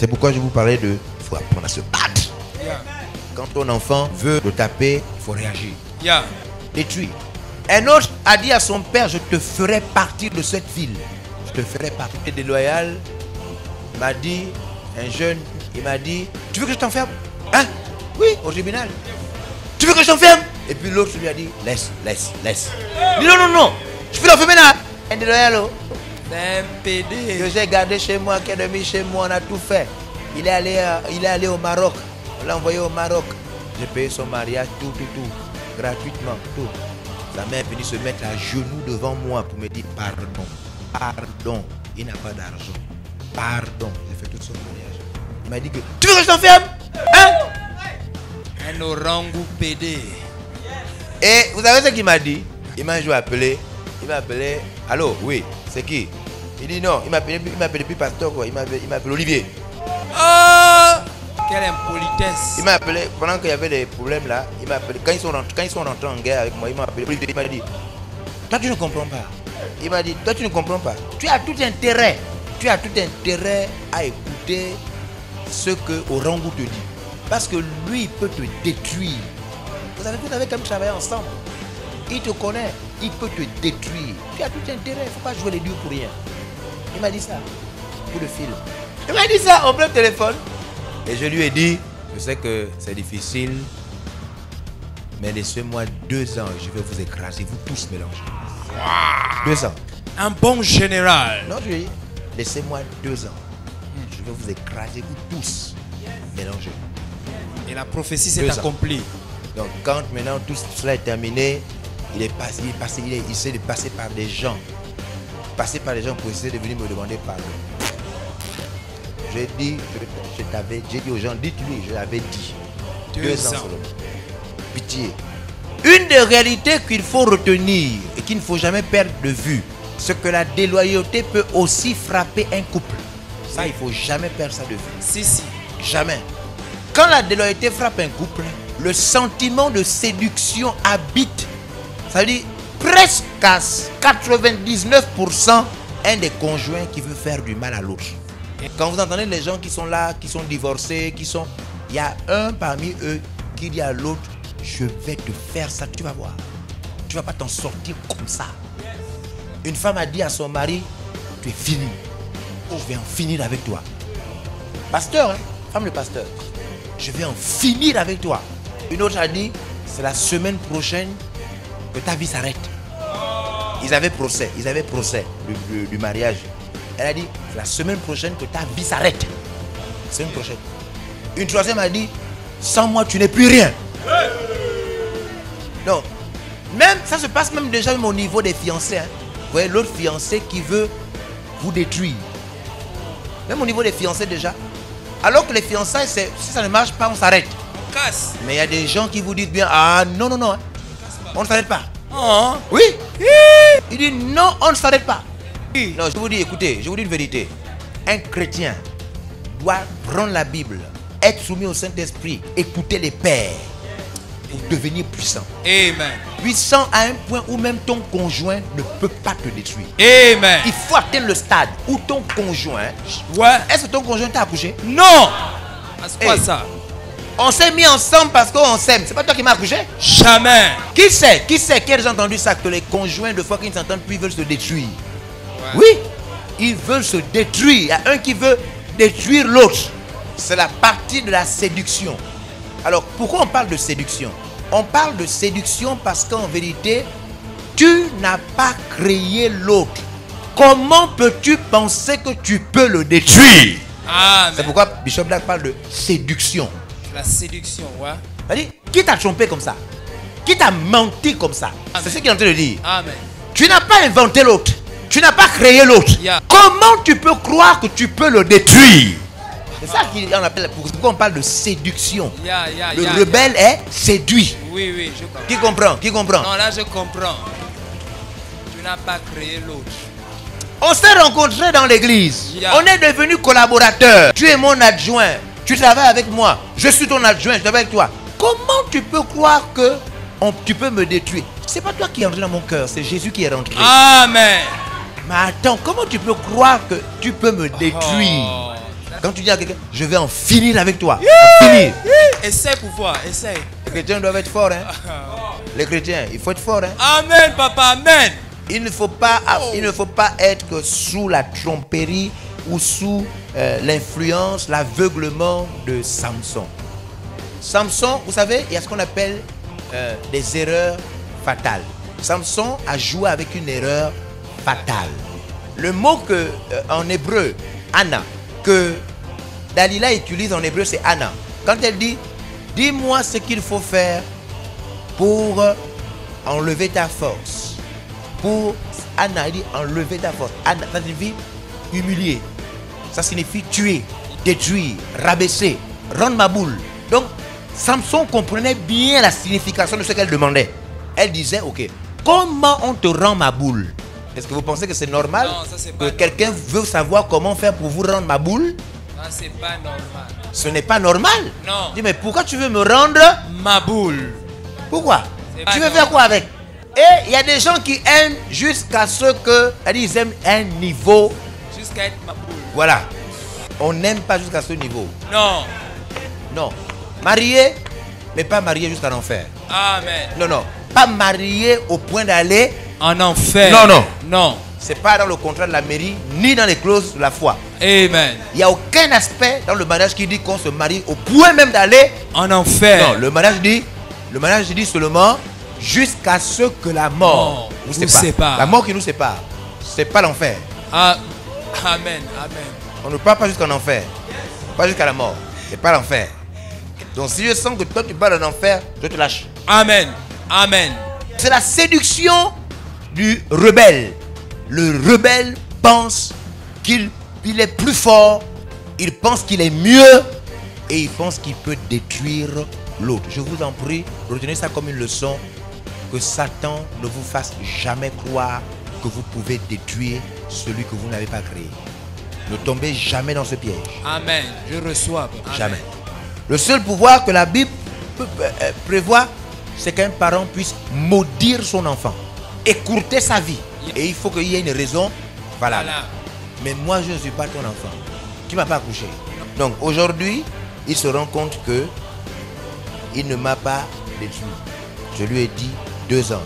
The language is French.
C'est pourquoi je vous parlais de... Il faut apprendre à se battre. Quand ton enfant veut le taper, il faut réagir. Détruire. Un autre a dit à son père, je te ferai partir de cette ville. Je te ferai partir. Et déloyal m'a dit, un jeune, il m'a dit, tu veux que je t'enferme? Hein? Oui, au tribunal. Tu veux que je t'enferme? Et puis l'autre lui a dit, laisse. Il dit, non, je peux l'enfermer là. Un déloyal, c'est un PD. Que j'ai gardé chez moi, qui est demi chez moi, on a tout fait. Il est allé au Maroc. On l'a envoyé au Maroc. J'ai payé son mariage, tout. Gratuitement, tout. Sa mère est venue se mettre à genoux devant moi pour me dire pardon. Il n'a pas d'argent. Pardon. J'ai fait tout son mariage. Il m'a dit que tu veux que je t'enferme? Hein? Un orangou PD. Et vous savez ce qu'il m'a dit? Il m'a appelé. Il m'a appelé. Allô, oui, c'est qui? Il dit non, il m'a appelé plus pasteur quoi. Il m'a appelé Olivier. Oh! Quelle impolitesse. Il m'a appelé pendant qu'il y avait des problèmes là. Il m'a appelé quand ils sont rentrés en guerre avec moi. Il m'a appelé. Il m'a dit, toi tu ne comprends pas. Il m'a dit, toi tu ne comprends pas. Tu as tout intérêt à écouter ce que Orangou te dit. Parce que lui il peut te détruire. Vous avez quand même travaillé ensemble. Il te connaît. Il peut te détruire. Tu as tout intérêt. Il ne faut pas jouer les dieux pour rien. Il m'a dit ça. Pour le film. Il m'a dit ça en plein téléphone. Et je lui ai dit, je sais que c'est difficile, mais laissez-moi 2 ans et je vais vous écraser, vous tous mélanger. Wow. 2 ans. Un bon général. Non, je lui ai dit, laissez-moi 2 ans. Je vais vous écraser, vous tous mélanger. Et la prophétie s'est accomplie. Donc quand maintenant tout cela est terminé, il essaie de passer par des gens. Passer par des gens pour essayer de venir me demander pardon. J'ai dit aux gens, dites-lui, je l'avais dit. 2 ans seulement. Pitié. Une des réalités qu'il faut retenir et qu'il ne faut jamais perdre de vue, c'est que la déloyauté peut aussi frapper un couple. Ça, il ne faut jamais perdre ça de vue. Si. Jamais. Quand la déloyauté frappe un couple, le sentiment de séduction habite, ça veut dire presque à 99% un des conjoints qui veut faire du mal à l'autre. Quand vous entendez les gens qui sont là, qui sont divorcés, il y a un parmi eux qui dit à l'autre, je vais te faire ça, tu vas voir. Tu ne vas pas t'en sortir comme ça. Une femme a dit à son mari, tu es fini. Je vais en finir avec toi. Pasteur, hein? Femme de pasteur. Je vais en finir avec toi. Une autre a dit, c'est la semaine prochaine que ta vie s'arrête. Ils avaient procès du mariage. Elle a dit, c'est la semaine prochaine que ta vie s'arrête. Semaine prochaine. Une troisième a dit, sans moi tu n'es plus rien. Donc, même ça se passe même déjà au niveau des fiancés. Hein. Vous voyez l'autre fiancé qui veut vous détruire. Même au niveau des fiancés déjà. Alors que les fiançailles, si ça ne marche pas, on s'arrête. On casse. Mais il y a des gens qui vous disent bien, ah non, hein. On ne s'arrête pas. Oh. Oui. Il dit non, on ne s'arrête pas. Non, je vous dis, écoutez, je vous dis une vérité. Un chrétien doit prendre la Bible, être soumis au Saint-Esprit, écouter les pères pour devenir puissant. Amen. Puissant à un point où même ton conjoint ne peut pas te détruire. Amen. Il faut atteindre le stade où ton conjoint... Ouais. Est-ce que ton conjoint t'a accouché? Non. C'est quoi ça? On s'est mis ensemble parce qu'on s'aime. C'est pas toi qui m'as accouché? Jamais. Qui a déjà entendu ça, que les conjoints, de fois qu'ils ne s'entendent plus, ils veulent se détruire? Ouais. Oui, ils veulent se détruire. Il y a un qui veut détruire l'autre. C'est la partie de la séduction. Alors, pourquoi on parle de séduction? On parle de séduction parce qu'en vérité, tu n'as pas créé l'autre. Comment peux-tu penser que tu peux le détruire? C'est pourquoi Bishop Black parle de séduction. La séduction, ouais. C'est-à-dire, qui t'a trompé comme ça? Qui t'a menti comme ça? C'est ce qu'il est en train de dire. Amen. Tu n'as pas inventé l'autre. Tu n'as pas créé l'autre. Yeah. Comment tu peux croire que tu peux le détruire? C'est ça qu'on appelle, pourquoi on parle de séduction. Le rebelle est séduit. Oui, je comprends. Qui comprend? Non, là je comprends. Tu n'as pas créé l'autre. On s'est rencontrés dans l'église. Yeah. On est devenus collaborateurs. Tu es mon adjoint. Tu travailles avec moi. Je suis ton adjoint. Je travaille avec toi. Comment tu peux croire que tu peux me détruire? C'est pas toi qui es rentré dans mon cœur. C'est Jésus qui est rentré. Amen. Mais attends, comment tu peux croire que tu peux me détruire? Quand tu dis à quelqu'un, je vais en finir avec toi. En finir. Essaye pour voir, essaye. Les chrétiens doivent être forts. Hein? Les chrétiens, il faut être fort. Hein? Amen, papa, amen. Il ne faut pas être que sous la tromperie ou sous l'influence, l'aveuglement de Samson. Samson, vous savez, il y a ce qu'on appelle des erreurs fatales. Samson a joué avec une erreur fatale. Le mot que en hébreu, Anna, que Dalila utilise en hébreu, c'est Anna. Quand elle dit, dis-moi ce qu'il faut faire pour enlever ta force. Pour Anna, elle dit enlever ta force. Anna, ça signifie humilier. Ça signifie tuer, détruire, rabaisser, rendre ma boule. Donc, Samson comprenait bien la signification de ce qu'elle demandait. Elle disait, ok, comment on te rend ma boule? Est-ce que vous pensez que c'est normal? Non, ça, c'est pas que quelqu'un veut savoir comment faire pour vous rendre ma boule? Non, c'est pas normal. Ce n'est pas normal. Non. Dis, mais pourquoi tu veux me rendre Ma boule. Pourquoi? C'est Tu pas veux faire quoi avec? Et il y a des gens qui aiment jusqu'à ce que, ils aiment un niveau. Jusqu'à être ma boule. Voilà. On n'aime pas jusqu'à ce niveau. Non. Non. Marié, mais pas marié jusqu'à l'enfer. Amen. Non, non. Pas marié au point d'aller En enfer. Non, non. Non. C'est pas dans le contrat de la mairie, ni dans les clauses de la foi. Amen. Il n'y a aucun aspect dans le mariage qui dit qu'on se marie au point même d'aller. En enfer. Non, le mariage dit seulement jusqu'à ce que la mort nous sépare. La mort qui nous sépare, c'est pas l'enfer. Ah. Amen. Amen. On ne part pas jusqu'en enfer. Pas jusqu'à la mort. C'est pas l'enfer. Donc si je sens que toi tu pars en enfer, je te lâche. Amen. Amen. C'est la séduction du rebelle. Le rebelle pense qu'il est plus fort, il pense qu'il est mieux et il pense qu'il peut détruire l'autre. Je vous en prie, retenez ça comme une leçon, que Satan ne vous fasse jamais croire que vous pouvez détruire celui que vous n'avez pas créé. Ne tombez jamais dans ce piège. Amen. Je reçois. Amen. Jamais. Le seul pouvoir que la Bible prévoit, c'est qu'un parent puisse maudire son enfant, écourter sa vie. Et il faut qu'il y ait une raison valable. Voilà. Mais moi, je ne suis pas ton enfant. Tu ne m'as pas accouché. Donc aujourd'hui, il se rend compte que il ne m'a pas détruit. Je lui ai dit 2 ans.